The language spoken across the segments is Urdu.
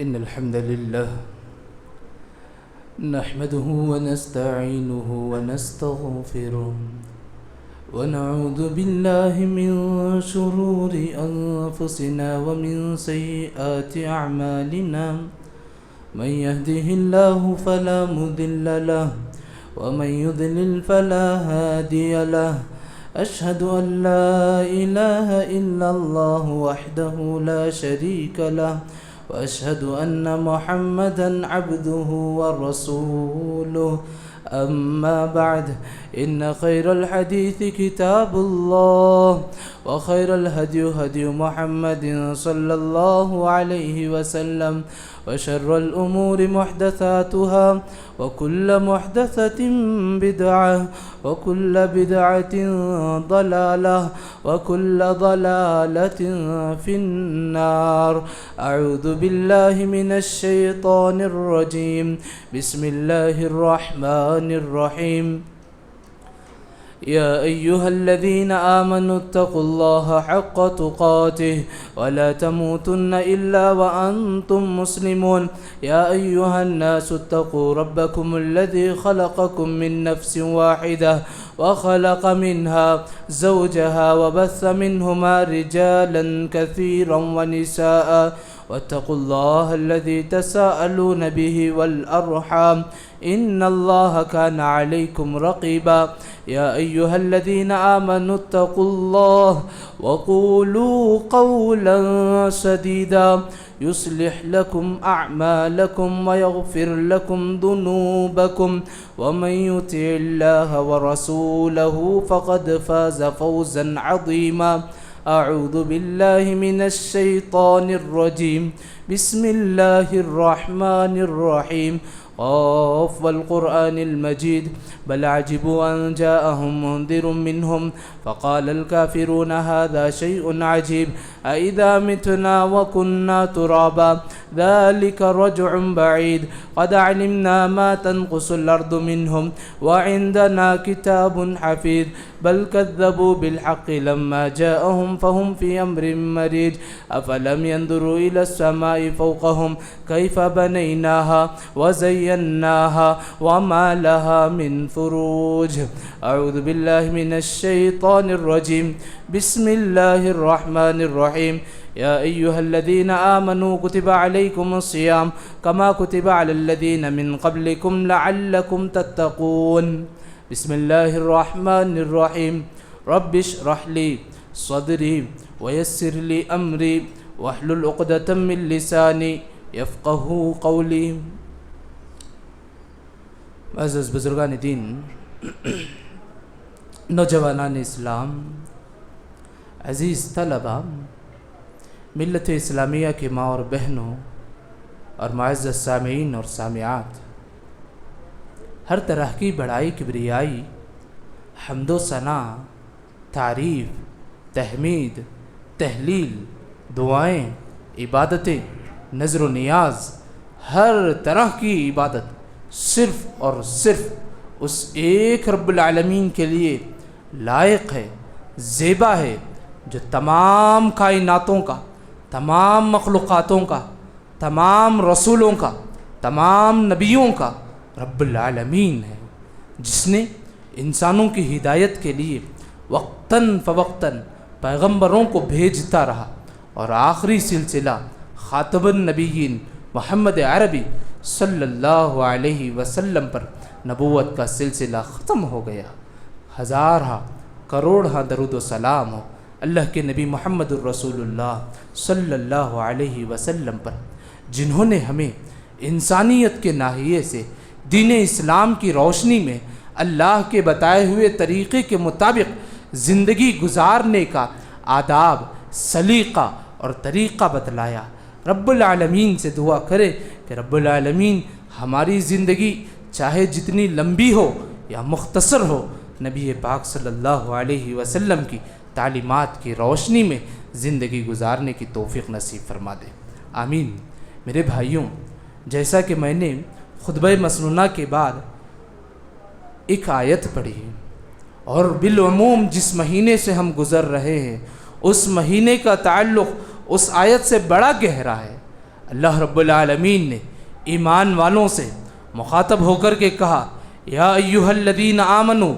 إن الحمد لله نحمده ونستعينه ونستغفره ونعوذ بالله من شرور أنفسنا ومن سيئات أعمالنا من يهده الله فلا مضل له ومن يضلل فلا هادي له أشهد أن لا إله إلا الله وحده لا شريك له وأشهد أن محمدًا عبده ورسوله أما بعد إن خير الحديث كتاب الله وخير الهدي هدي محمد صلى الله عليه وسلم وشر الأمور محدثاتها وكل محدثة بدعة وكل بدعة ضلالة وكل ضلالة في النار. أعوذ بالله من الشيطان الرجيم. بسم الله الرحمن الرحيم. يا أيها الذين آمنوا اتقوا الله حق تقاته ولا تموتن إلا وأنتم مسلمون. يا أيها الناس اتقوا ربكم الذي خلقكم من نفس واحدة وخلق منها زوجها وبث منهما رجالا كثيرا ونساء واتقوا الله الذي تساءلون به والأرحام إن الله كان عليكم رقيبا. يا أيها الذين آمنوا اتقوا الله وقولوا قولا سديدا يصلح لكم أعمالكم ويغفر لكم ذنوبكم ومن يطع الله ورسوله فقد فاز فوزا عظيما. أعوذ بالله من الشيطان الرجيم. بسم الله الرحمن الرحيم. قاف والقرآن المجيد بل عجبوا أن جاءهم منذر منهم فقال الكافرون هذا شيء عجيب أإذا متنا وكنا ترابا ذلك رجع بعيد قد علمنا ما تنقص الأرض منهم وعندنا كتاب حفيظ بل كذبوا بالحق لما جاءهم فهم في أمر مريج. أفلم ينظروا إلى السماء فوقهم كيف بنيناها وزيناها وما لها من فروج. أعوذ بالله من الشيطان الرجيم. بسم الله الرحمن الرحيم. يا أيها الذين آمنوا كتب عليكم الصيام كما كتب على الذين من قبلكم لعلكم تتقون. بسم الله الرحمن الرحيم. رب اشرح لي صدري ويسر لي أمري واحلل عقدة من لساني يفقهوا قولي. معزز بزرگان دین، نوجوانان اسلام، عزیز طلبہ، ملت اسلامیہ کے ماں اور بہنوں اور معزز سامعین اور سامعات، ہر طرح کی بڑائی کبریائی، حمد و ثنا، تعریف، تحمید، تہلیل، دعائیں، عبادتیں، نذر و نیاز، ہر طرح کی عبادت صرف اور صرف اس ایک رب العالمین کے لیے لائق ہے، زیبا ہے، جو تمام کائناتوں کا، تمام مخلوقاتوں کا، تمام رسولوں کا، تمام نبیوں کا رب العالمین ہے، جس نے انسانوں کی ہدایت کے لیے وقتاً فوقتاً پیغمبروں کو بھیجتا رہا، اور آخری سلسلہ خاتم النبیین محمد عربی صلی اللہ علیہ وسلم پر نبوت کا سلسلہ ختم ہو گیا. ہزارہ کروڑہ درود و سلام ہو اللہ کے نبی محمد الرسول اللہ صلی اللہ علیہ وسلم پر، جنہوں نے ہمیں انسانیت کے ناحیے سے دین اسلام کی روشنی میں اللہ کے بتائے ہوئے طریقے کے مطابق زندگی گزارنے کا آداب، سلیقہ اور طریقہ بتلایا. رب العالمین سے دعا کرے کہ رب العالمین ہماری زندگی چاہے جتنی لمبی ہو یا مختصر ہو، نبی پاک صلی اللہ علیہ وسلم کی تعلیمات کی روشنی میں زندگی گزارنے کی توفیق نصیب فرما دے. آمین. میرے بھائیوں، جیسا کہ میں نے خطبہ مسنونہ کے بعد ایک آیت پڑھی اور بالعموم جس مہینے سے ہم گزر رہے ہیں اس مہینے کا تعلق اس آیت سے بڑا گہرا ہے. اللہ رب العالمین نے ایمان والوں سے مخاطب ہو کر کے کہا یا ایھا الذین آمنوا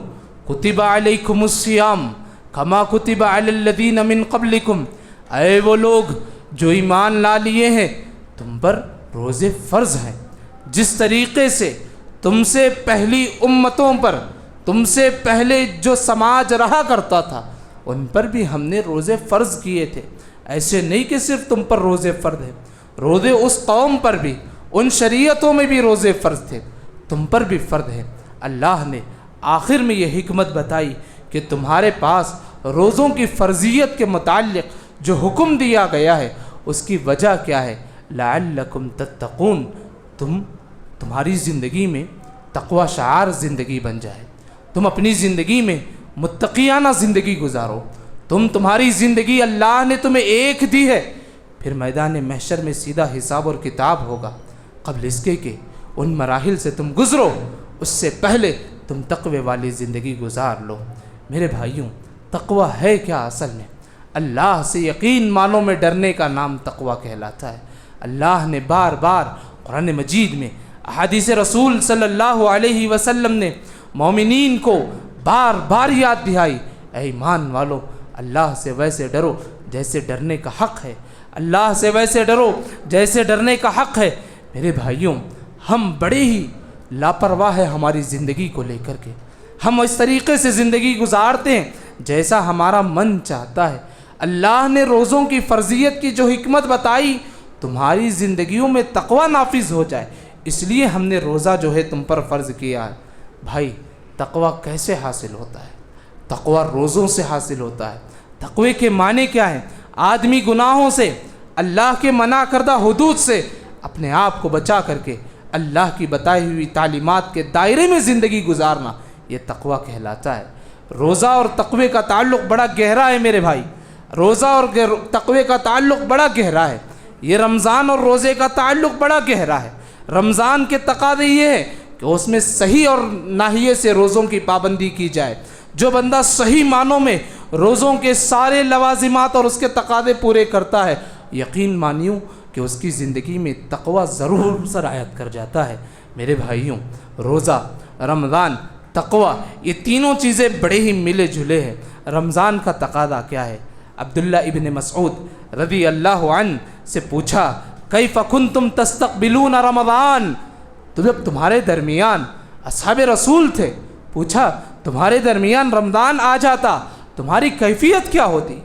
کتب علیکم الصیام کما کتب علی الذین من قبلکم، اے وہ لوگ جو ایمان لا لیے ہیں تم پر روزے فرض ہیں، جس طریقے سے تم سے پہلی امتوں پر، تم سے پہلے جو سماج رہا کرتا تھا ان پر بھی ہم نے روزے فرض کیے تھے۔ ایسے نہیں کہ صرف تم پر روزے فرض ہیں، روزے اس قوم پر بھی، ان شریعتوں میں بھی روزے فرض تھے، تم پر بھی فرض ہے۔ اللہ نے آخر میں یہ حکمت بتائی کہ تمہارے پاس روزوں کی فرضیت کے متعلق جو حکم دیا گیا ہے اس کی وجہ کیا ہے؟ لعلکم تتقون، تمہاری زندگی میں تقوی شعار زندگی بن جائے، تم اپنی زندگی میں متقیانہ زندگی گزارو، تمہاری زندگی اللہ نے تمہیں ایک دی ہے، پھر میدان محشر میں سیدھا حساب اور کتاب ہوگا۔ قبل اس کے کہ ان مراحل سے تم گزرو اس سے پہلے تم تقوی والی زندگی گزار لو۔ میرے بھائیوں، تقوی ہے کیا اصل میں؟ اللہ سے یقین مانوں میں ڈرنے کا نام تقوی کہلاتا ہے۔ اللہ نے بار بار قرآن مجید میں، احادیث رسول صلی اللہ علیہ وسلم نے مومنین کو بار بار یاد دہائی، اے ایمان والو اللہ سے ویسے ڈرو جیسے ڈرنے کا حق ہے، اللہ سے ویسے ڈرو جیسے ڈرنے کا حق ہے۔ میرے بھائیوں، ہم بڑے ہی لاپرواہ ہیں ہماری زندگی کو لے کر کے، ہم اس طریقے سے زندگی گزارتے ہیں جیسا ہمارا من چاہتا ہے۔ اللہ نے روزوں کی فرضیت کی جو حکمت بتائی تمہاری زندگیوں میں تقوی نافذ ہو جائے، اس لیے ہم نے روزہ جو ہے تم پر فرض کیا ہے۔ بھائی، تقوی کیسے حاصل ہوتا ہے؟ تقوی روزوں سے حاصل ہوتا ہے۔ تقوی کے معنی کیا ہیں؟ آدمی گناہوں سے، اللہ کے منع کردہ حدود سے اپنے آپ کو بچا کر کے اللہ کی بتائی ہوئی تعلیمات کے دائرے میں زندگی گزارنا، یہ تقوی کہلاتا ہے۔ روزہ اور تقوی کا تعلق بڑا گہرا ہے میرے بھائی، روزہ اور تقوی کا تعلق بڑا گہرا ہے۔ یہ رمضان اور روزے کا تعلق بڑا گہرا ہے۔ رمضان کے تقاضے یہ ہے کہ اس میں صحیح اور ناحیے سے روزوں کی پابندی کی جائے۔ جو بندہ صحیح معنوں میں روزوں کے سارے لوازمات اور اس کے تقاضے پورے کرتا ہے، یقین مانیوں کہ اس کی زندگی میں تقوی ضرور سرایت کر جاتا ہے۔ میرے بھائیوں، روزہ، رمضان، تقوی، یہ تینوں چیزیں بڑے ہی ملے جلے ہیں۔ رمضان کا تقاضا کیا ہے؟ عبداللہ ابن مسعود رضی اللہ عنہ سے پوچھا کیف کنتم تستقبلون رمضان، تو جب تمہارے درمیان اصحاب رسول تھے، پوچھا تمہارے درمیان رمضان آ جاتا تمہاری کیفیت کیا ہوتی،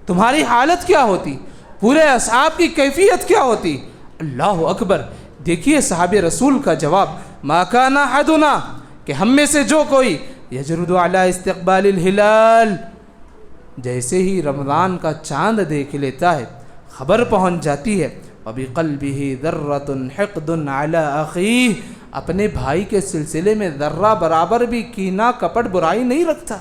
تمہاری حالت کیا ہوتی، پورے اصحاب کی کیفیت کیا ہوتی؟ اللہ اکبر! دیکھیے صحابہ رسول کا جواب، ما کان احدنا، کہ ہم میں سے جو کوئی یجرد علی استقبال الہلال، جیسے ہی رمضان کا چاند دیکھ لیتا ہے، خبر پہنچ جاتی ہے، وبقلبہ ذرۃ حقد علی اخیہ، اپنے بھائی کے سلسلے میں ذرہ برابر بھی کینہ کپٹ برائی نہیں رکھتا۔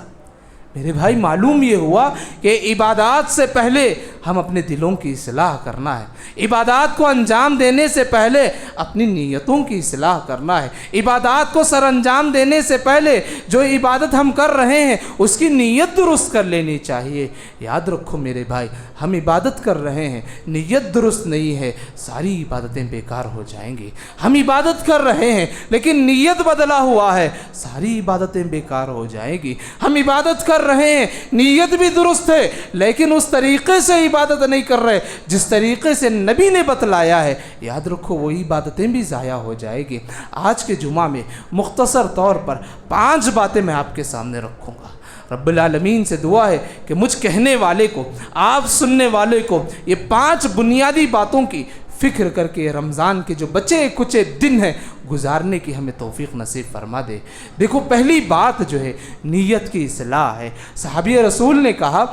میرے بھائی، معلوم یہ ہوا کہ عبادات سے پہلے ہم اپنے دلوں کی اصلاح کرنا ہے، عبادات کو انجام دینے سے پہلے اپنی نیتوں کی اصلاح کرنا ہے، عبادات کو سر انجام دینے سے پہلے جو عبادت ہم کر رہے ہیں اس کی نیت درست کر لینی چاہیے۔ یاد رکھو میرے بھائی، ہم عبادت کر رہے ہیں، نیت درست نہیں ہے، ساری عبادتیں بیکار ہو جائیں گی۔ ہم عبادت کر رہے ہیں لیکن نیت بدلا ہوا ہے، ساری عبادتیں بیکار ہو جائیں گی۔ ہم عبادت کر رہے ہیں، نیت بھی درست ہے لیکن اس طریقے سے عبادت نہیں کر رہے جس طریقے سے نبی نے بتلایا ہے، یاد رکھو وہی عبادتیں بھی ضائع ہو جائے گی۔ آج کے جمعہ میں مختصر طور پر 5 باتیں میں آپ کے سامنے رکھوں گا۔ رب العالمین سے دعا ہے کہ مجھ کہنے والے کو، آپ سننے والے کو یہ 5 بنیادی باتوں کی فکر کر کے رمضان کے جو بچے کچے دن ہیں گزارنے کی ہمیں توفیق نصیب فرما دے۔ دیکھو، پہلی بات جو ہے نیت کی اصلاح ہے۔ صحابی رسول نے کہا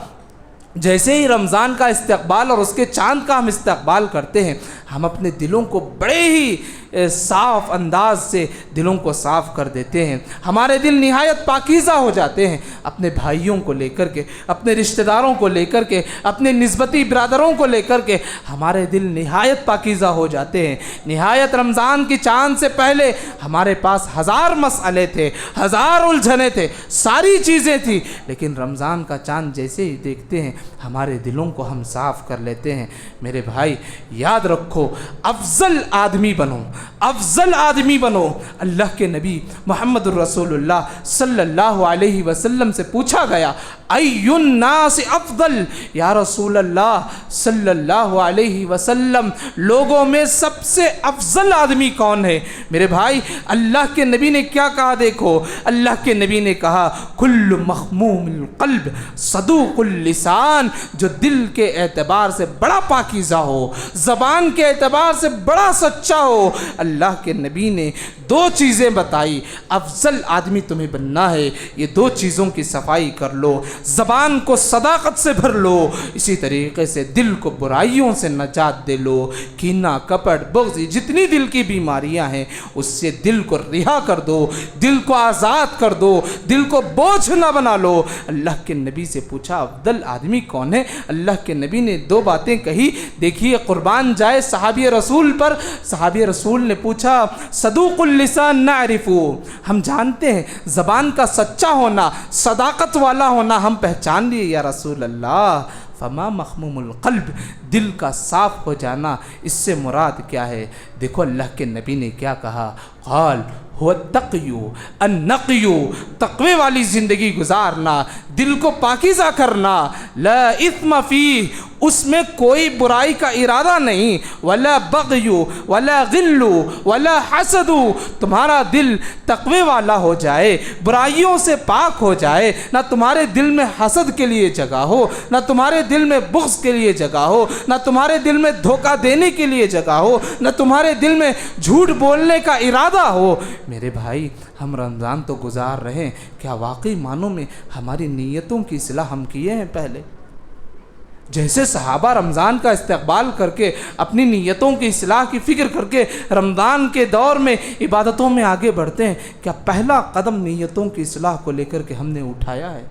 جیسے ہی رمضان کا استقبال اور اس کے چاند کا ہم استقبال کرتے ہیں، ہم اپنے دلوں کو بڑے ہی صاف انداز سے دلوں کو صاف کر دیتے ہیں، ہمارے دل نہایت پاکیزہ ہو جاتے ہیں، اپنے بھائیوں کو لے کر کے، اپنے رشتہ داروں کو لے کر کے، اپنے نسبتی برادروں کو لے کر کے ہمارے دل نہایت پاکیزہ ہو جاتے ہیں۔ نہایت رمضان کی چاند سے پہلے ہمارے پاس 1000 مسئلے تھے، 1000 الجھنیں تھے، ساری چیزیں تھیں، لیکن رمضان کا چاند جیسے ہی دیکھتے ہیں ہمارے دلوں کو ہم صاف کر لیتے ہیں۔ میرے بھائی یاد رکھو، افضل آدمی بنو، افضل آدمی بنو۔ اللہ کے نبی محمد الرسول اللہ صلی اللہ علیہ وسلم سے پوچھا گیا، ای الناس افضل، یا رسول اللہ صلی اللہ علیہ وسلم لوگوں میں سب سے افضل آدمی کون ہے؟ میرے بھائی اللہ کے نبی نے کیا کہا دیکھو، اللہ کے نبی نے کہا کل مخموم القلب صدوق اللسان، جو دل کے اعتبار سے بڑا پاکیزہ ہو، زبان کے اعتبار سے بڑا سچا ہو۔ اللہ کے نبی نے دو چیزیں بتائی، افضل آدمی تمہیں بننا ہے یہ دو چیزوں کی صفائی کر لو، زبان کو صداقت سے بھر لو، اسی طریقے سے دل کو برائیوں سے نجات دے لو، کینہ، کپٹ، بغض، جتنی دل کی بیماریاں ہیں اس سے دل کو رہا کر دو، دل کو آزاد کر دو، دل کو بوجھ نہ بنا لو۔ اللہ کے نبی سے پوچھا افضل آدمی کون ہے؟ اللہ کے نبی نے دو باتیں کہی، دیکھیے قربان جائے صحابی رسول پر۔ صحابی رسول نے پوچھا صدوق اللسان نعرفو، ہم جانتے ہیں زبان کا سچا ہونا، صداقت والا ہونا ہم پہچان لیے یا رسول اللہ، فما مخموم القلب، دل کا صاف ہو جانا، اس سے مراد کیا ہے؟ دیکھو اللہ کے نبی نے کیا کہا، قال هو التقی النقی، تقوی والی زندگی گزارنا، دل کو پاکیزہ کرنا، لا اثم فیہ، اس میں کوئی برائی کا ارادہ نہیں، ولا بغی ولا غل ولا حسد، تمہارا دل تقوی والا ہو جائے، برائیوں سے پاک ہو جائے، نہ تمہارے دل میں حسد کے لیے جگہ ہو، نہ تمہارے دل میں بغض کے لیے جگہ ہو، نہ تمہارے دل میں دھوکہ دینے کے لیے جگہ ہو، نہ تمہارے دل میں جھوٹ بولنے کا ارادہ ہو۔ میرے بھائی ہم رمضان تو گزار رہے ہیں، کیا واقعی معنوں میں ہماری نیتوں کی اصلاح ہم کیے ہیں پہلے؟ جیسے صحابہ رمضان کا استقبال کر کے اپنی نیتوں کی اصلاح کی فکر کر کے رمضان کے دور میں عبادتوں میں آگے بڑھتے ہیں، کیا پہلا قدم نیتوں کی اصلاح کو لے کر کے ہم نے اٹھایا ہے؟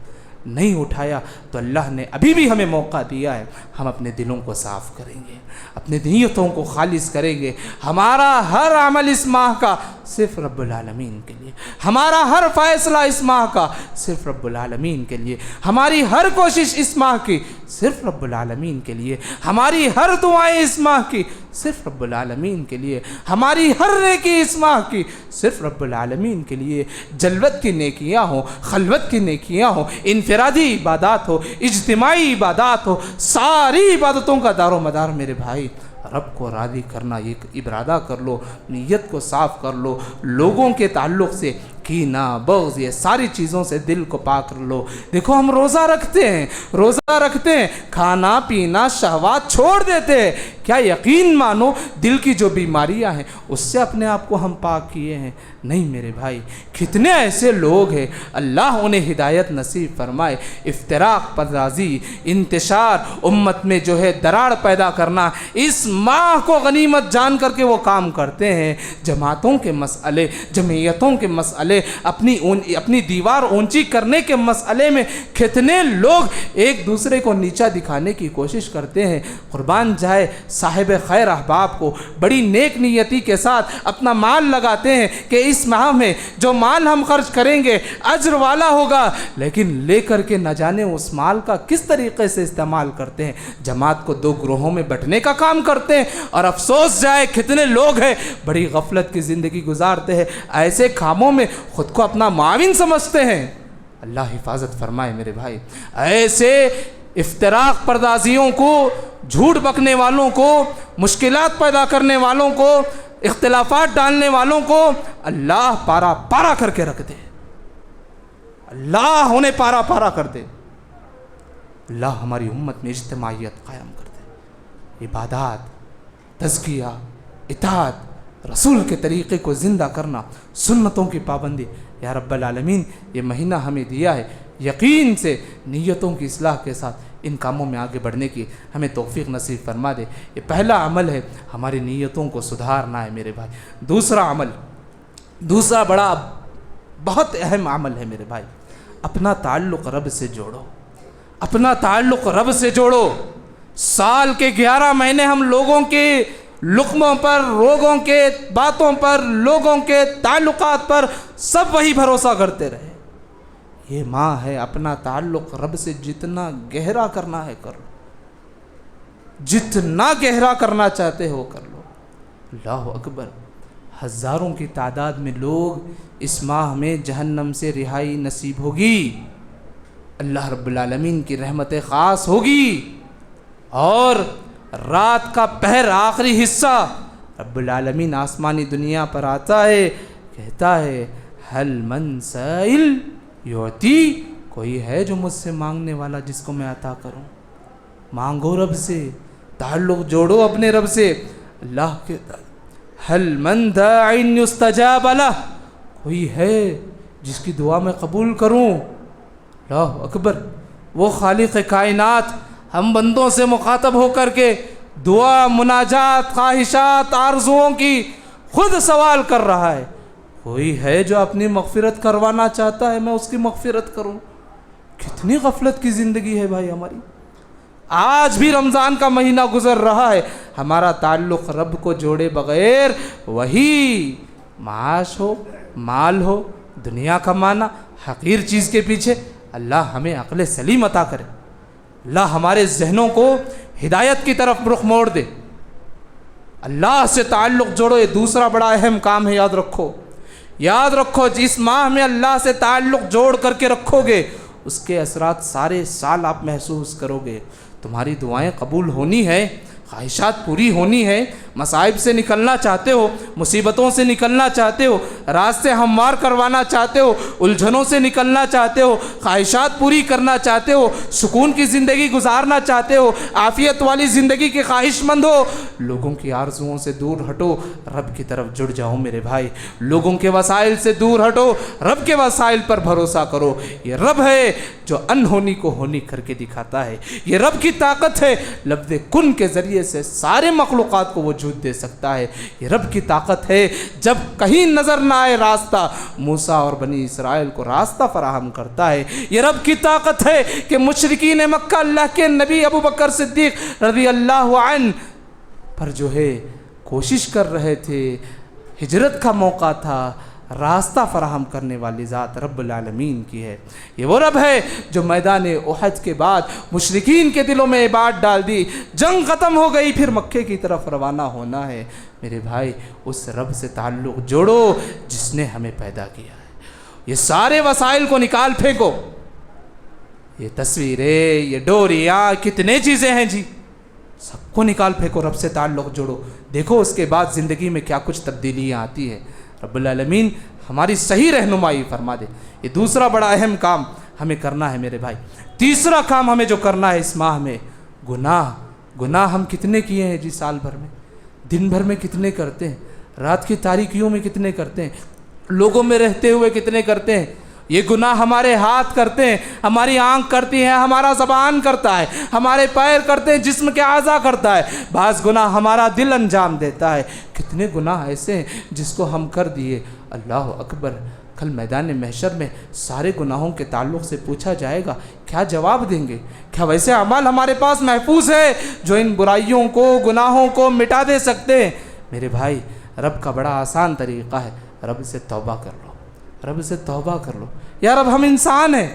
نہیں اٹھایا تو اللہ نے ابھی بھی ہمیں موقع دیا ہے، ہم اپنے دلوں کو صاف کریں گے، اپنے نیتوں کو خالص کریں گے۔ ہمارا ہر عمل اس ماہ کا صرف رب العالمین کے لیے، ہمارا ہر فیصلہ اس ماہ کا صرف رب العالمین کے لیے، ہماری ہر کوشش اس ماہ کی صرف رب العالمین کے لیے، ہماری ہر دعائیں اس ماہ کی صرف رب العالمین کے لیے، ہماری ہر نیکی اس ماہ کی صرف رب العالمین کے لیے۔ جلوت کی نیکیاں ہوں، خلوت کی نیکیاں ہوں، انفرادی عبادات ہو، اجتماعی عبادات ہو، ساری عبادتوں کا دار و مدار میرے بھائی رب کو راضی کرنا، یہ ارادہ کر لو، نیت کو صاف کر لو، لوگوں کے تعلق سے کینہ، بغض، یہ ساری چیزوں سے دل کو پاک کر لو۔ دیکھو ہم روزہ رکھتے ہیں، کھانا پینا شہوات چھوڑ دیتے ہیں، کیا یقین مانو دل کی جو بیماریاں ہیں اس سے اپنے آپ کو ہم پاک کیے ہیں؟ نہیں میرے بھائی، کتنے ایسے لوگ ہیں اللہ انہیں ہدایت نصیب فرمائے، افتراق پرازی، انتشار، امت میں جو ہے دراڑ پیدا کرنا، اس ماہ کو غنیمت جان کر کے وہ کام کرتے ہیں۔ جماعتوں کے مسئلے، جمعیتوں کے مسئلے، اپنی دیوار اونچی کرنے کے مسئلے میں کتنے لوگ ایک دوسرے کو نیچا دکھانے کی کوشش کرتے ہیں۔ قربان جائے صاحب خیر احباب کو بڑی نیک نیتی کے ساتھ اپنا مال لگاتے ہیں کہ اس ماہ میں جو مال ہم خرچ کریں گے اجر والا ہوگا، لیکن لے کر کے نہ جانے اس مال کا کس طریقے سے استعمال کرتے ہیں، جماعت کو دو گروہوں میں بٹنے کا کام کرتے ہیں۔ اور افسوس جائے کتنے لوگ ہیں بڑی غفلت کی زندگی گزارتے ہیں، ایسے کاموں میں خود کو اپنا معاون سمجھتے ہیں۔ اللہ حفاظت فرمائے میرے بھائی، ایسے افتراق پردازیوں کو، جھوٹ بکنے والوں کو، مشکلات پیدا کرنے والوں کو، اختلافات ڈالنے والوں کو اللہ پارا پارا کر کے رکھ دے، اللہ انہیں پارا پارا کر دے، اللہ ہماری امت میں اجتماعیت قائم کر دے، عبادات، تزکیہ، اطاعت، رسول کے طریقے کو زندہ کرنا، سنتوں کی پابندی۔ یا رب العالمین یہ مہینہ ہمیں دیا ہے، یقین سے نیتوں کی اصلاح کے ساتھ ان کاموں میں آگے بڑھنے کی ہمیں توفیق نصیب فرما دے۔ یہ پہلا عمل ہے، ہماری نیتوں کو سدھارنا ہے میرے بھائی۔ دوسرا بڑا بہت اہم عمل ہے میرے بھائی، اپنا تعلق رب سے جوڑو، اپنا تعلق رب سے جوڑو۔ سال کے 11 مہینے ہم لوگوں کے لقموں پر، لوگوں کے باتوں پر، لوگوں کے تعلقات پر سب وہی بھروسہ کرتے رہے، یہ ماں ہے، اپنا تعلق رب سے جتنا گہرا کرنا ہے کر لو، جتنا گہرا کرنا چاہتے ہو کر لو۔ اللہ اکبر، ہزاروں کی تعداد میں لوگ اس ماہ میں جہنم سے رہائی نصیب ہوگی، اللہ رب العالمین کی رحمت خاص ہوگی، اور رات کا پہر آخری حصہ رب العالمین آسمانی دنیا پر آتا ہے، کہتا ہے حل من سائل یعطی، کوئی ہے جو مجھ سے مانگنے والا جس کو میں عطا کروں؟ مانگو رب سے، تعلق جوڑو اپنے رب سے۔ اللہ کے حل من داع یستجاب لہ، کوئی ہے جس کی دعا میں قبول کروں؟ اللہ اکبر، وہ خالق کائنات ہم بندوں سے مخاطب ہو کر کے دعا، مناجات، خواہشات، آرزوؤں کی خود سوال کر رہا ہے، کوئی ہے جو اپنی مغفرت کروانا چاہتا ہے میں اس کی مغفرت کروں؟ کتنی غفلت کی زندگی ہے بھائی ہماری۔ آج بھی رمضان کا مہینہ گزر رہا ہے، ہمارا تعلق رب کو جوڑے بغیر وہی معاش ہو، مال ہو، دنیا کمانا، حقیر چیز کے پیچھے۔ اللہ ہمیں عقل سلیم عطا کرے، اللہ ہمارے ذہنوں کو ہدایت کی طرف رخ موڑ دے۔ اللہ سے تعلق جوڑو، یہ دوسرا بڑا اہم کام ہے، یاد رکھو، یاد رکھو، جس ماہ میں اللہ سے تعلق جوڑ کر کے رکھو گے اس کے اثرات سارے سال آپ محسوس کرو گے۔ تمہاری دعائیں قبول ہونی ہے، خواہشات پوری ہونی ہے، مصائب سے نکلنا چاہتے ہو، مصیبتوں سے نکلنا چاہتے ہو، راستے ہموار کروانا چاہتے ہو، الجھنوں سے نکلنا چاہتے ہو، خواہشات پوری کرنا چاہتے ہو، سکون کی زندگی گزارنا چاہتے ہو، عافیت والی زندگی کے خواہش مند ہو، لوگوں کی آرزوؤں سے دور ہٹو، رب کی طرف جڑ جاؤ میرے بھائی۔ لوگوں کے وسائل سے دور ہٹو، رب کے وسائل پر بھروسہ کرو۔ یہ رب ہے جو انہونی کو ہونی کر کے دکھاتا ہے، یہ رب کی طاقت ہے، لفظ کن کے ذریعے سے سارے مخلوقات کو وجود دے سکتا ہے۔ یہ رب کی طاقت ہے، جب کہیں نظر نہ آئے راستہ، موسیٰ اور بنی اسرائیل کو راستہ فراہم کرتا ہے۔ یہ رب کی طاقت ہے کہ مشرکین مکہ اللہ کے نبی ابو بکر صدیق رضی اللہ عنہ پر جو ہے کوشش کر رہے تھے، ہجرت کا موقع تھا، راستہ فراہم کرنے والی ذات رب العالمین کی ہے۔ یہ وہ رب ہے جو میدان احد کے بعد مشرکین کے دلوں میں بات ڈال دی، جنگ ختم ہو گئی، پھر مکے کی طرف روانہ ہونا ہے۔ میرے بھائی، اس رب سے تعلق جوڑو جس نے ہمیں پیدا کیا ہے۔ یہ سارے وسائل کو نکال پھینکو، یہ تصویریں، یہ ڈوریاں، کتنے چیزیں ہیں جی، سب کو نکال پھینکو، رب سے تعلق جوڑو، دیکھو اس کے بعد زندگی میں کیا کچھ تبدیلیاں آتی ہے۔ رب العالمین ہماری صحیح رہنمائی فرما دے۔ یہ دوسرا بڑا اہم کام ہمیں کرنا ہے میرے بھائی۔ تیسرا کام ہمیں جو کرنا ہے اس ماہ میں، گناہ ہم کتنے کیے ہیں جی سال بھر میں، دن بھر میں کتنے کرتے ہیں، رات کی تاریکیوں میں کتنے کرتے ہیں، لوگوں میں رہتے ہوئے کتنے کرتے ہیں۔ یہ گناہ ہمارے ہاتھ کرتے ہیں، ہماری آنکھ کرتی ہے، ہمارا زبان کرتا ہے، ہمارے پیر کرتے ہیں، جسم کے اعضاء کرتا ہے، بعض گناہ ہمارا دل انجام دیتا ہے۔ کتنے گناہ ایسے ہیں جس کو ہم کر دیے۔ اللہ اکبر، کل میدان محشر میں سارے گناہوں کے تعلق سے پوچھا جائے گا، کیا جواب دیں گے؟ کیا ویسے اعمال ہمارے پاس محفوظ ہے جو ان برائیوں کو، گناہوں کو مٹا دے سکتے ہیں؟ میرے بھائی، رب کا بڑا آسان طریقہ ہے، رب سے توبہ کر لو، رب سے توبہ کر لو۔ یا رب ہم انسان ہیں،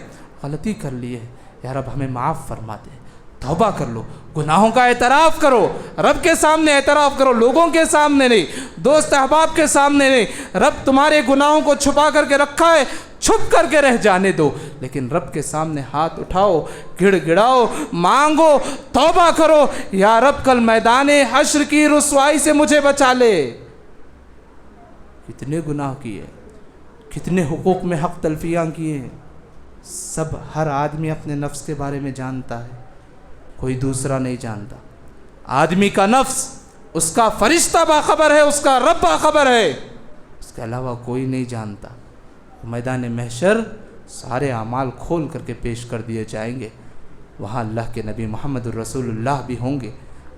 غلطی کر لیے، یا رب ہمیں معاف فرما دے، توبہ کر لو، گناہوں کا اعتراف کرو، رب کے سامنے اعتراف کرو، لوگوں کے سامنے نہیں، دوست احباب کے سامنے نہیں۔ رب تمہارے گناہوں کو چھپا کر کے رکھا ہے، چھپ کر کے رہ جانے دو، لیکن رب کے سامنے ہاتھ اٹھاؤ، گڑ گڑاؤ، مانگو، توبہ کرو، یا رب کل میدان حشر کی رسوائی سے مجھے بچا لے۔ کتنے گناہ کیے، کتنے حقوق میں حق تلفیاں کیے ہیں، سب ہر آدمی اپنے نفس کے بارے میں جانتا ہے، کوئی دوسرا نہیں جانتا۔ آدمی کا نفس، اس کا فرشتہ باخبر ہے، اس کا رب باخبر ہے، اس کے علاوہ کوئی نہیں جانتا۔ میدان محشر سارے اعمال کھول کر کے پیش کر دیے جائیں گے، وہاں اللہ کے نبی محمد الرسول اللہ بھی ہوں گے،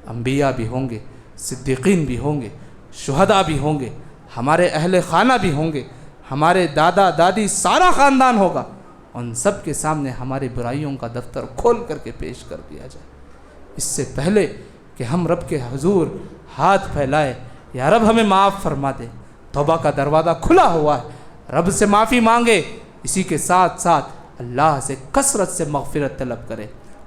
انبیاء بھی ہوں گے، صدیقین بھی ہوں گے، شہداء بھی ہوں گے، ہمارے اہل خانہ بھی ہوں گے، ہمارے دادا دادی، سارا خاندان ہوگا۔ ان سب کے سامنے ہماری برائیوں کا دفتر کھول کر کے پیش کر دیا جائے۔ اس سے پہلے کہ ہم رب کے حضور ہاتھ پھیلائے، یا رب ہمیں معاف فرما دے، توبہ کا دروازہ کھلا ہوا ہے، رب سے معافی مانگے، اسی کے ساتھ ساتھ اللہ سے کثرت سے مغفرت طلب کرے،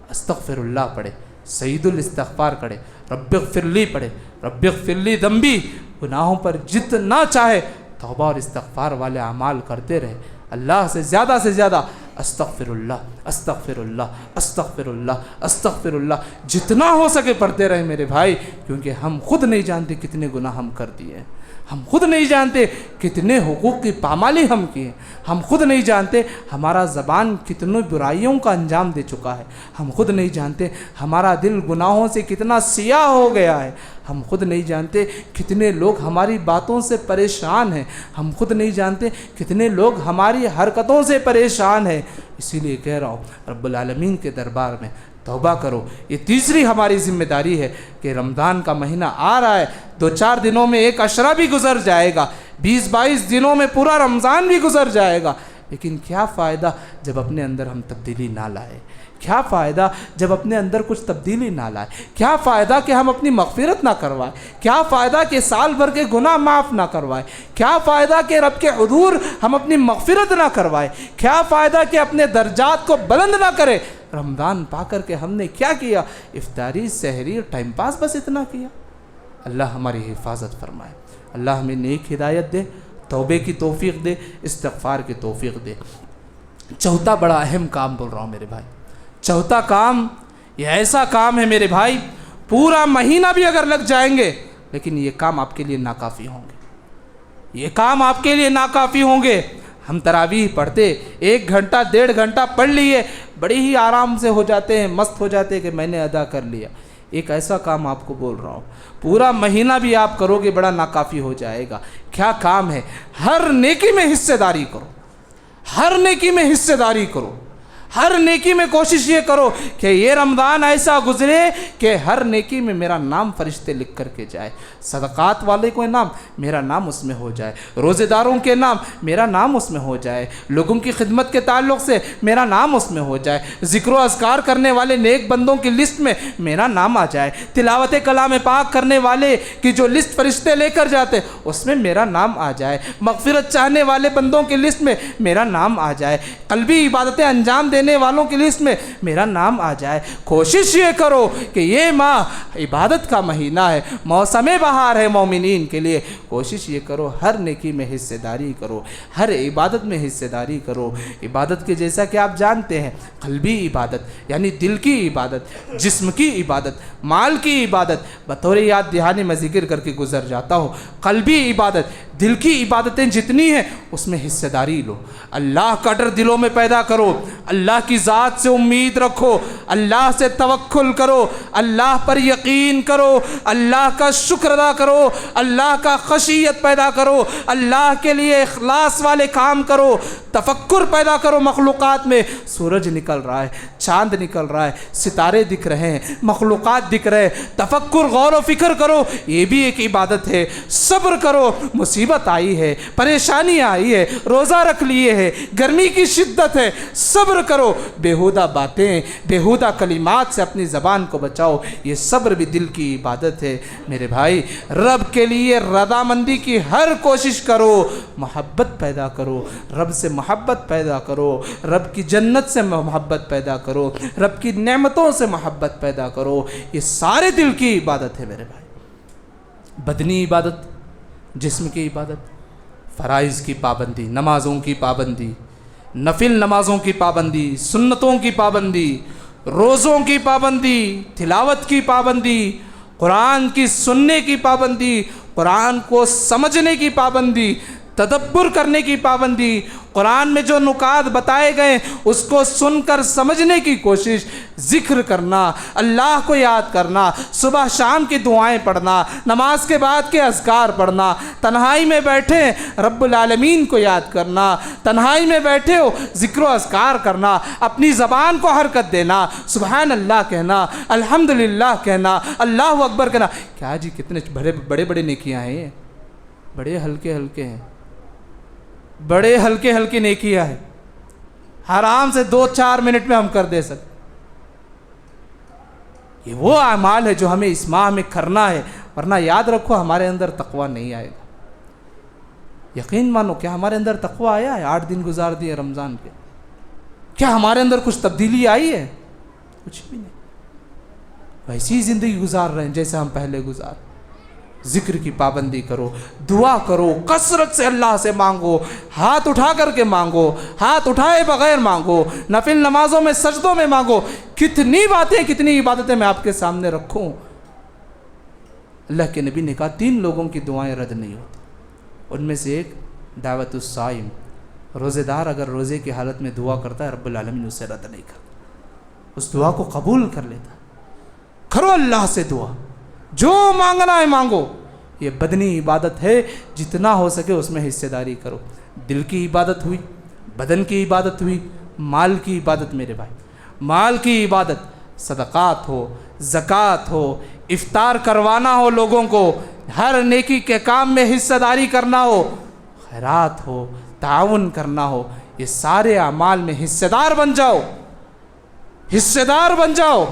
استغفر اللہ پڑھے، سعید الاستغفار کرے، رب اغفر لی پڑھے، رب اغفر لی ذنبی، گناہوں پر جتنا چاہے توبہ اور استغفار والے اعمال کرتے رہے، اللہ سے زیادہ استغفر اللہ استغفر اللہ استغفر اللہ استغفر اللہ جتنا ہو سکے پڑھتے رہے میرے بھائی، کیونکہ ہم خود نہیں جانتے کتنے گناہ ہم کر دیے ہیں، ہم خود نہیں جانتے کتنے حقوق کی پامالی ہم کی ہیں، ہم خود نہیں جانتے ہمارا زبان کتنی برائیوں کا انجام دے چکا ہے، ہم خود نہیں جانتے ہمارا دل گناہوں سے کتنا سیاہ ہو گیا ہے، ہم خود نہیں جانتے کتنے لوگ ہماری باتوں سے پریشان ہیں، ہم خود نہیں جانتے کتنے لوگ ہماری حرکتوں سے پریشان ہیں۔ اسی لیے کہہ رہا ہوں رب العالمین کے دربار میں توبہ کرو۔ یہ تیسری ہماری ذمہ داری ہے کہ رمضان کا مہینہ آ رہا ہے، 2-4 دنوں میں ایک عشرہ بھی گزر جائے گا، 20-22 دنوں میں پورا رمضان بھی گزر جائے گا، لیکن کیا فائدہ جب اپنے اندر ہم تبدیلی نہ لائے؟ کیا فائدہ جب اپنے اندر کچھ تبدیلی نہ لائے؟ کیا فائدہ کہ ہم اپنی مغفرت نہ کروائے؟ کیا فائدہ کہ سال بھر کے گناہ معاف نہ کروائے؟ کیا فائدہ کہ رب کے حضور ہم اپنی مغفرت نہ کروائے؟ کیا فائدہ کہ اپنے درجات کو بلند نہ کرے؟ رمضان پا کر کے ہم نے کیا کیا؟ افطاری، سحری، ٹائم پاس، بس اتنا کیا۔ اللہ ہماری حفاظت فرمائے، اللہ ہمیں نیک ہدایت دے، توبے کی توفیق دے، استغفار کی توفیق دے۔ چوتھا بڑا اہم کام بول رہا ہوں میرے بھائی، چوتھا کام یہ ایسا کام ہے میرے بھائی، پورا مہینہ بھی اگر لگ جائیں گے لیکن یہ کام آپ کے لیے ناکافی ہوں گے، یہ کام آپ کے لیے ناکافی ہوں گے۔ ہم تراویح پڑھتے 1 گھنٹہ 1.5 گھنٹہ پڑھ لیے، بڑی ہی آرام سے ہو جاتے ہیں، مست ہو جاتے ہیں کہ میں نے ادا کر لیا۔ ایک ایسا کام آپ کو بول رہا ہوں پورا مہینہ بھی آپ کرو گے بڑا ناکافی ہو جائے گا۔ کیا کام ہے؟ ہر نیکی میں حصے داری کرو، ہر نیکی میں حصے داری کرو، ہر نیکی میں کوشش یہ کرو کہ یہ رمضان ایسا گزرے کہ ہر نیکی میں میرا نام فرشتے لکھ کر کے جائے، صدقات والے کو نام میرا نام اس میں ہو جائے، روزے داروں کے نام میرا نام اس میں ہو جائے، لوگوں کی خدمت کے تعلق سے میرا نام اس میں ہو جائے، ذکر و اذکار کرنے والے نیک بندوں کی لسٹ میں میرا نام آ جائے، تلاوت کلام پاک کرنے والے کی جو لسٹ فرشتے لے کر جاتے اس میں میرا نام آ جائے، مغفرت چاہنے والے بندوں کی لسٹ میں میرا نام آ جائے، قلبی عبادتیں انجام دینے والوں کی لسٹ میں میرا نام آ جائے۔ کوشش یہ کرو کہ یہ ماہ عبادت کا مہینہ ہے، موسم بہار ہے مومنین کے لیے، کوشش یہ کرو ہر نیکی میں حصے داری کرو، ہر عبادت میں حصے داری کرو۔ عبادت کے جیسا کہ آپ جانتے ہیں قلبی عبادت یعنی دل کی عبادت، جسم کی عبادت، مال کی عبادت، بطور یاد دہانی میں ذکر کر کے گزر جاتا ہوں۔ قلبی عبادت، دل کی عبادتیں جتنی ہیں اس میں حصہ داری لو، اللہ کا ڈر دلوں میں پیدا کرو، اللہ کی ذات سے امید رکھو، اللہ سے توکل کرو، اللہ پر یقین کرو، اللہ کا شکر ادا کرو، اللہ کا خشیت پیدا کرو، اللہ کے لیے اخلاص والے کام کرو، تفکر پیدا کرو مخلوقات میں۔ سورج نکل رہا ہے، چاند نکل رہا ہے، ستارے دکھ رہے ہیں، مخلوقات دکھ رہے ہیں، تفکر غور و فکر کرو، یہ بھی ایک عبادت ہے۔ صبر کرو، مصیبت آئی ہے، پریشانی آئی ہے، روزہ رکھ لیے ہے، گرمی کی شدت ہے، صبر کرو، بیہودہ باتیں بیہودہ کلمات سے اپنی زبان کو بچاؤ، یہ صبر بھی دل کی عبادت ہے۔ میرے بھائی رب کے لیے رضامندی کی ہر کوشش کرو، محبت پیدا کرو، رب سے محبت پیدا کرو، رب کی جنت سے محبت پیدا کرو، رب کی نعمتوں سے محبت پیدا کرو، یہ سارے دل کی عبادت ہے میرے بھائی۔ بدنی عبادت، جسم کی عبادت، فرائض کی پابندی، نمازوں کی پابندی، نفل نمازوں کی پابندی، سنتوں کی پابندی، روزوں کی پابندی، تلاوت کی پابندی، قرآن کی سننے کی پابندی، قرآن کو سمجھنے کی پابندی، تدبر کرنے کی پابندی، قرآن میں جو نکات بتائے گئے اس کو سن کر سمجھنے کی کوشش، ذکر کرنا، اللہ کو یاد کرنا، صبح شام کی دعائیں پڑھنا، نماز کے بعد کے اذکار پڑھنا، تنہائی میں بیٹھے رب العالمین کو یاد کرنا، تنہائی میں بیٹھے ہو ذکر و اذکار کرنا، اپنی زبان کو حرکت دینا، سبحان اللہ کہنا، الحمدللہ کہنا، اللہ اکبر کہنا۔ کیا جی کتنے بڑے بڑے نیکیاں ہیں، بڑے ہلکے ہلکے ہیں، بڑے ہلکے ہلکی نیکیاں ہیں، آرام سے 2-4 منٹ میں ہم کر دے سکتے۔ یہ وہ اعمال ہے جو ہمیں اس ماہ میں کرنا ہے، ورنہ یاد رکھو ہمارے اندر تقویٰ نہیں آئے گا۔ یقین مانو کہ ہمارے اندر تقویٰ آیا ہے؟ 8 دن گزار دیے رمضان کے، کیا ہمارے اندر کچھ تبدیلی آئی ہے؟ کچھ بھی نہیں، ویسی زندگی گزار رہے ہیں جیسے ہم پہلے گزار. ذکر کی پابندی کرو، دعا کرو، کثرت سے اللہ سے مانگو، ہاتھ اٹھا کر کے مانگو، ہاتھ اٹھائے بغیر مانگو، نفل نمازوں میں سجدوں میں مانگو. کتنی باتیں، کتنی عبادتیں میں آپ کے سامنے رکھوں. اللہ کے نبی نے کہا 3 لوگوں کی دعائیں رد نہیں ہوتی. ان میں سے ایک دعوت الصائم، روزے دار اگر روزے کی حالت میں دعا کرتا ہے رب العالمین اسے رد نہیں کرتا، اس دعا کو قبول کر لیتا. کرو اللہ سے دعا، جو مانگنا ہے مانگو. یہ بدنی عبادت ہے، جتنا ہو سکے اس میں حصے داری کرو. دل کی عبادت ہوئی، بدن کی عبادت ہوئی، مال کی عبادت. میرے بھائی، مال کی عبادت، صدقات ہو، زکوٰۃ ہو، افطار کروانا ہو لوگوں کو، ہر نیکی کے کام میں حصہ داری کرنا ہو، خیرات ہو، تعاون کرنا ہو، یہ سارے اعمال میں حصہ دار بن جاؤ، حصہ دار بن جاؤ.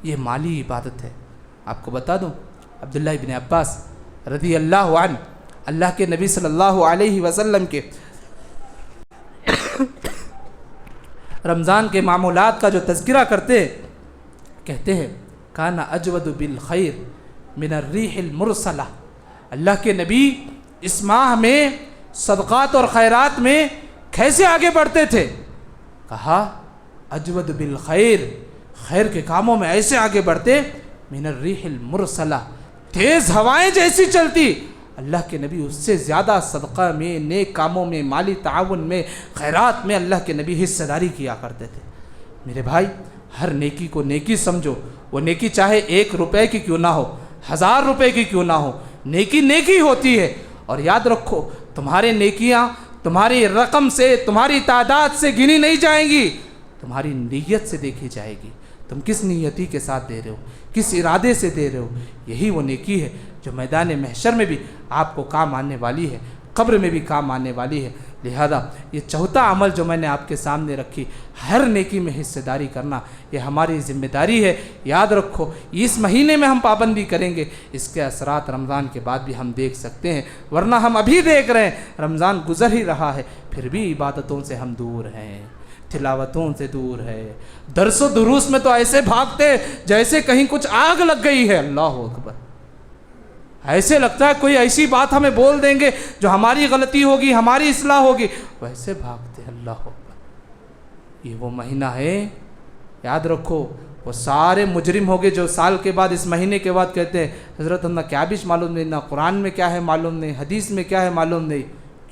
یہ مالی عبادت ہے. آپ کو بتا دوں، عبداللہ ابن عباس رضی اللہ عنہ اللہ کے نبی صلی اللہ علیہ وسلم کے رمضان کے معمولات کا جو تذکرہ کرتے ہیں، کہتے ہیں کانا اجود بالخیر من الریح المرسلہ. اللہ کے نبی اس ماہ میں صدقات اور خیرات میں کیسے آگے بڑھتے تھے؟ کہا اجود بالخیر، خیر کے کاموں میں ایسے آگے بڑھتے من الریح المرسلہ، تیز ہوائیں جیسی چلتی. اللہ کے نبی اس سے زیادہ صدقہ میں، نیک کاموں میں، مالی تعاون میں، خیرات میں اللہ کے نبی حصہ داری کیا کرتے تھے. میرے بھائی، ہر نیکی کو نیکی سمجھو. وہ نیکی چاہے 1 روپے کی کیوں نہ ہو، 1000 روپے کی کیوں نہ ہو، نیکی نیکی ہوتی ہے. اور یاد رکھو، تمہارے نیکیاں تمہاری رقم سے، تمہاری تعداد سے گنی نہیں جائیں گی، تمہاری نیت سے دیکھی جائے گی. تم کس نیتی کے ساتھ دے رہے ہو، کس ارادے سے دے رہے ہو. یہی وہ نیکی ہے جو میدان محشر میں بھی آپ کو کام آنے والی ہے، قبر میں بھی کام آنے والی ہے. لہذا یہ چوتھا عمل جو میں نے آپ کے سامنے رکھی، ہر نیکی میں حصہ داری کرنا، یہ ہماری ذمہ داری ہے. یاد رکھو، اس مہینے میں ہم پابندی کریں گے، اس کے اثرات رمضان کے بعد بھی ہم دیکھ سکتے ہیں. ورنہ ہم ابھی دیکھ رہے ہیں، رمضان گزر ہی رہا ہے، پھر بھی عبادتوں سے ہم دور ہیں، تلاوتوں سے دور ہے. درس و دروس میں تو ایسے بھاگتے جیسے کہیں کچھ آگ لگ گئی ہے. اللہ اکبر، ایسے لگتا ہے کوئی ایسی بات ہمیں بول دیں گے جو ہماری غلطی ہوگی، ہماری اصلاح ہوگی، ویسے بھاگتے. اللہ اکبر، یہ وہ مہینہ ہے. یاد رکھو، وہ سارے مجرم ہوگے جو سال کے بعد، اس مہینے کے بعد کہتے ہیں حضرت ہم نہ کیا بھی معلوم نہیں، نہ قرآن میں کیا ہے معلوم نہیں، حدیث میں کیا ہے معلوم نہیں.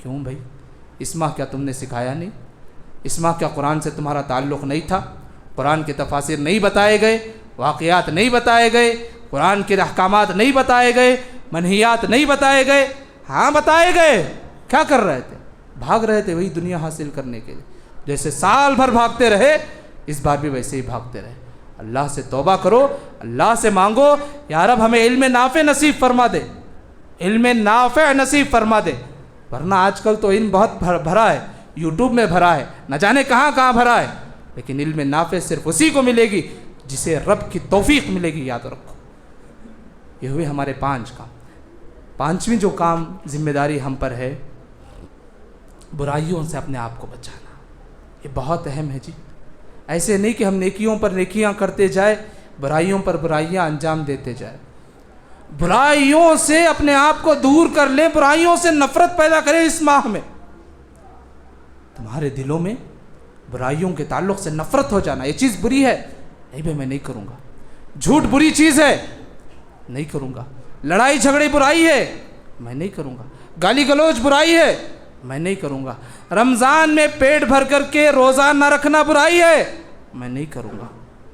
کیوں بھائی؟ اس ماہ کیا تم نے سکھایا نہیں؟ اس ماہ کیا قرآن سے تمہارا تعلق نہیں تھا؟ قرآن کے تفاسیر نہیں بتائے گئے، واقعات نہیں بتائے گئے، قرآن کے احکامات نہیں بتائے گئے، منہیات نہیں بتائے گئے؟ ہاں بتائے گئے. کیا کر رہے تھے؟ بھاگ رہے تھے وہی دنیا حاصل کرنے کے لیے. جیسے سال بھر بھاگتے رہے، اس بار بھی ویسے ہی بھاگتے رہے. اللہ سے توبہ کرو، اللہ سے مانگو، یا رب ہمیں علم نافع نصیب فرما دے، علم نافع نصیب فرما دے. ورنہ آج کل تو علم بہت بھرا ہے، یوٹیوب میں بھرا ہے، نہ جانے کہاں کہاں بھرا ہے، لیکن علم نافع صرف اسی کو ملے گی جسے رب کی توفیق ملے گی. یاد رکھو، یہ ہوئے ہمارے 5 کام. 5ویں جو کام ذمہ داری ہم پر ہے، برائیوں سے اپنے آپ کو بچانا. یہ بہت اہم ہے جی. ایسے نہیں کہ ہم نیکیوں پر نیکیاں کرتے جائیں، برائیوں پر برائیاں انجام دیتے جائیں. برائیوں سے اپنے آپ کو دور کر لیں، برائیوں سے نفرت پیدا کریں. اس ماہ میں تمہارے دلوں میں برائیوں کے تعلق سے نفرت ہو جانا، یہ چیز بری ہے، نہیں بھائی میں نہیں کروں گا. جھوٹ بری چیز ہے، نہیں کروں گا. لڑائی جھگڑے برائی ہے، میں نہیں کروں گا. گالی گلوچ برائی ہے، میں نہیں کروں گا. رمضان میں پیٹ بھر کر کے روزہ نہ رکھنا برائی ہے، میں نہیں کروں گا.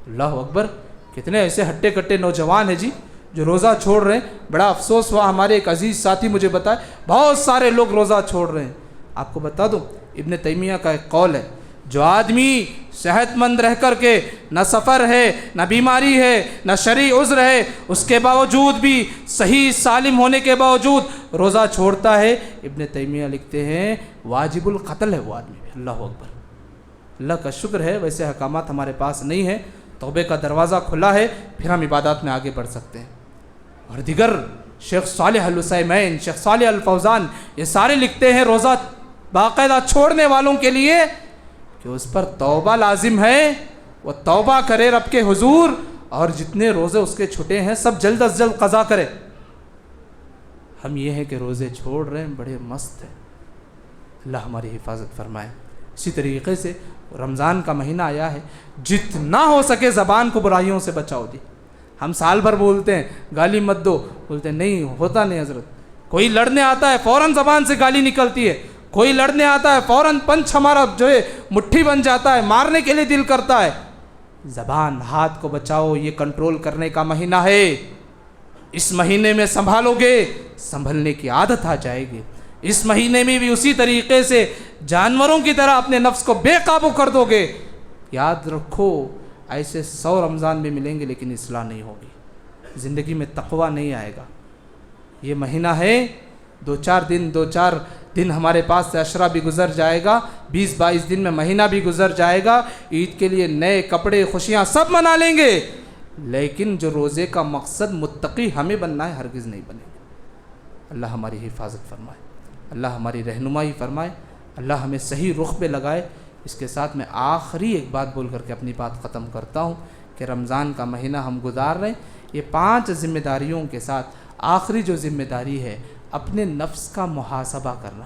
اللہ اکبر، کتنے ایسے ہٹے کٹے نوجوان ہیں جی جو روزہ چھوڑ رہے ہیں. بڑا افسوس ہوا، ہمارے ایک عزیز ساتھی مجھے بتائے بہت سارے لوگ روزہ چھوڑ رہے ہیں. آپ کو بتا دوں، ابن تیمیہ کا ایک قول ہے، جو آدمی صحت مند رہ کر کے نہ سفر ہے، نہ بیماری ہے، نہ شرعی عذر ہے، اس کے باوجود بھی صحیح سالم ہونے کے باوجود روزہ چھوڑتا ہے، ابن تیمیہ لکھتے ہیں واجب القتل ہے وہ آدمی. اللہ اکبر، اللہ کا شکر ہے ویسے احکامات ہمارے پاس نہیں ہیں. توبے کا دروازہ کھلا ہے، پھر ہم عبادات میں آگے بڑھ سکتے ہیں. اور دیگر شیخ صالح العثیمین، شیخ صالح الفوزان، یہ سارے لکھتے ہیں روزہ باقاعدہ چھوڑنے والوں کے لیے کہ اس پر توبہ لازم ہے، وہ توبہ کرے رب کے حضور، اور جتنے روزے اس کے چھٹے ہیں سب جلد از جلد قضا کرے۔ ہم یہ ہے کہ روزے چھوڑ رہے ہیں، بڑے مست ہیں، اللہ ہماری حفاظت فرمائے۔ اسی طریقے سے رمضان کا مہینہ آیا ہے، جتنا ہو سکے زبان کو برائیوں سے بچاؤ دی۔ ہم سال بھر بولتے ہیں گالی مت دو، بولتے ہیں نہیں ہوتا نہیں حضرت، کوئی لڑنے آتا ہے فوراً زبان سے گالی نکلتی ہے، کوئی لڑنے آتا ہے فوراً پنچ ہمارا جو ہے مٹھی بن جاتا ہے، مارنے کے لیے دل کرتا ہے۔ زبان ہاتھ کو بچاؤ، یہ کنٹرول کرنے کا مہینہ ہے، اس مہینے میں سنبھالو گے سنبھلنے کی عادت آ جائے گی۔ اس مہینے میں بھی اسی طریقے سے جانوروں کی طرح اپنے نفس کو بے قابو کر دو گے، یاد رکھو ایسے 100 رمضان میں ملیں گے لیکن اصلاح نہیں ہوگی، زندگی میں تقویٰ نہیں آئے گا۔ یہ مہینہ ہے، 2-4 دن ہمارے پاس سے عشرہ بھی گزر جائے گا، 20-22 دن میں مہینہ بھی گزر جائے گا، عید کے لیے نئے کپڑے خوشیاں سب منا لیں گے، لیکن جو روزے کا مقصد متقی ہمیں بننا ہے ہرگز نہیں بنے گا۔ اللہ ہماری حفاظت فرمائے، اللہ ہماری رہنمائی فرمائے، اللہ ہمیں صحیح رخ پہ لگائے۔ اس کے ساتھ میں آخری ایک بات بول کر کے اپنی بات ختم کرتا ہوں کہ رمضان کا مہینہ ہم گزار رہے ہیں، یہ 5 ذمہ داریوں کے ساتھ آخری جو ذمہ داری ہے اپنے نفس کا محاسبہ کرنا،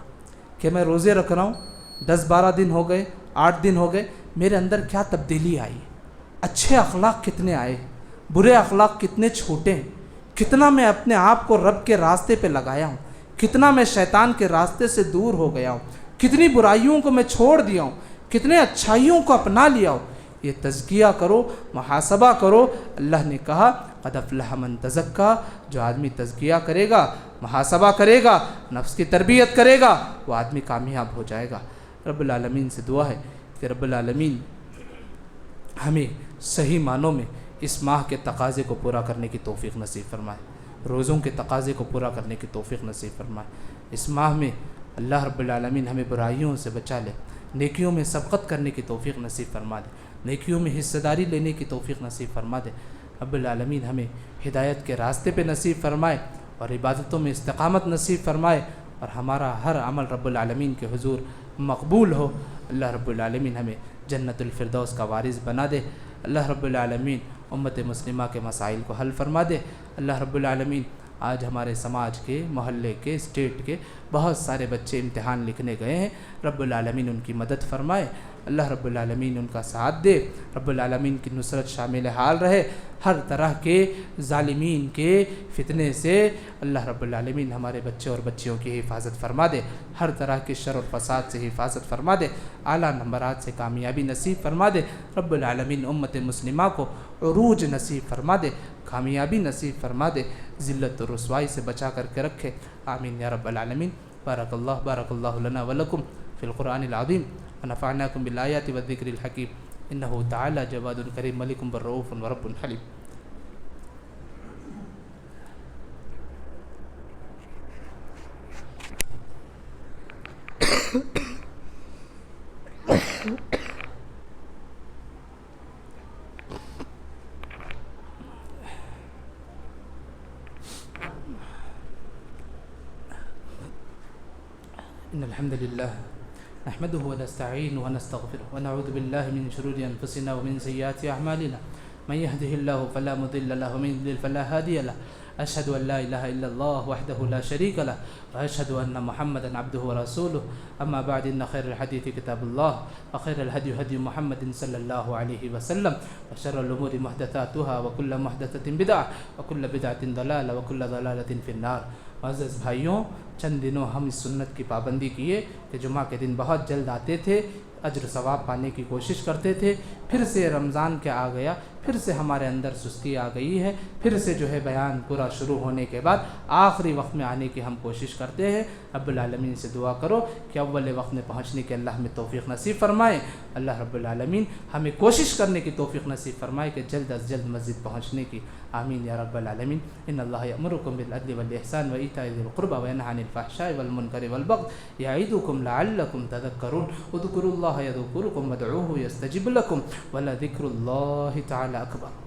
کہ میں روزے رکھ رہا ہوں، 10-12 دن ہو گئے، 8 دن ہو گئے، میرے اندر کیا تبدیلی آئی، اچھے اخلاق کتنے آئے، برے اخلاق کتنے چھوٹے ہیں، کتنا میں اپنے آپ کو رب کے راستے پہ لگایا ہوں، کتنا میں شیطان کے راستے سے دور ہو گیا ہوں، کتنی برائیوں کو میں چھوڑ دیا ہوں، کتنے اچھائیوں کو اپنا لیا ہوں۔ یہ تزکیہ کرو، محاسبہ کرو۔ اللہ نے کہا قد افلح من تزکا، جو آدمی تزکیہ کرے گا، محاسبہ کرے گا، نفس کی تربیت کرے گا، وہ آدمی کامیاب ہو جائے گا۔ رب العالمین سے دعا ہے کہ رب العالمین ہمیں صحیح معنوں میں اس ماہ کے تقاضے کو پورا کرنے کی توفیق نصیب فرمائے، روزوں کے تقاضے کو پورا کرنے کی توفیق نصیب فرمائے۔ اس ماہ میں اللہ رب العالمین ہمیں برائیوں سے بچا لے، نیکیوں میں سبقت کرنے کی توفیق نصیب فرما دے، نیکیوں میں حصہ داری لینے کی توفیق نصیب فرما دے۔ رب العالمین ہمیں ہدایت کے راستے پہ نصیب فرمائے اور عبادتوں میں استقامت نصیب فرمائے، اور ہمارا ہر عمل رب العالمین کے حضور مقبول ہو۔ اللہ رب العالمین ہمیں جنت الفردوس کا وارث بنا دے۔ اللہ رب العالمین امت مسلمہ کے مسائل کو حل فرما دے۔ اللہ رب العالمین آج ہمارے سماج کے، محلے کے، اسٹیٹ کے بہت سارے بچے امتحان لکھنے گئے ہیں، رب العالمین ان کی مدد فرمائے، اللہ رب العالمین ان کا ساتھ دے، رب العالمین کی نصرت شامل حال رہے، ہر طرح کے ظالمین کے فتنے سے اللہ رب العالمین ہمارے بچے اور بچیوں کی حفاظت فرما دے، ہر طرح کے شر اور فساد سے حفاظت فرما دے، اعلیٰ نمبرات سے کامیابی نصیب فرما دے، رب العالمین امت مسلمہ کو عروج نصیب فرما دے، کامیابی نصیب فرما دے، ذلت و رسوائی سے بچا کر کے رکھے، آمین یا رب العالمین۔ بارک اللہ لنا ولکم فی القرآن العظیم ونفعناکم بالآیات والذکر الحکیم، انہ تعالی جواد کریم ملک بالرؤوف ورب حلیم۔ ان الحمد لله نحمده ونستعينه ونستغفره ونعوذ بالله من شرور انفسنا ومن سيئات اعمالنا، من يهده الله فلا مضل له ومن يضلل فلا هادي له، اشهد ان لا اله الا الله وحده لا شريك له واشهد ان محمدا عبده ورسوله، اما بعد ان خير الحديث كتاب الله وخير الهدي هدي محمد صلى الله عليه وسلم وشر الامور محدثاتها وكل محدثة بدعة وكل بدعة ضلالة وكل ضلالة في النار۔ معزز بھائیوں، چند دنوں ہم اس سنت کی پابندی کیے کہ جمعہ کے دن بہت جلد آتے تھے، اجر ثواب پانے کی کوشش کرتے تھے، پھر سے رمضان کے آ گیا، پھر سے ہمارے اندر سستی آ گئی ہے، پھر سے جو ہے بیان پورا شروع ہونے کے بعد آخری وقت میں آنے کی ہم کوشش کرتے ہیں۔ رب العالمین سے دعا کرو کہ اول وقت میں پہنچنے کے اللہ ہمیں توفیق نصیب فرمائے، اللہ رب العالمین ہمیں کوشش کرنے کی توفیق نصیب فرمائے کہ جلد از جلد مسجد پہنچنے کی، آمین یا رب العالمین۔ ان اللہ یأمرکم بالعدل والإحسان وإیتاء ذی القربى وینہی عن الفحشاء والمنکر والبغی یعظکم لعلکم تذکرون، اذکروا اللہ یذکرکم وادعوہ یستجب لکم ولذکر اللہ تعالی اکبر۔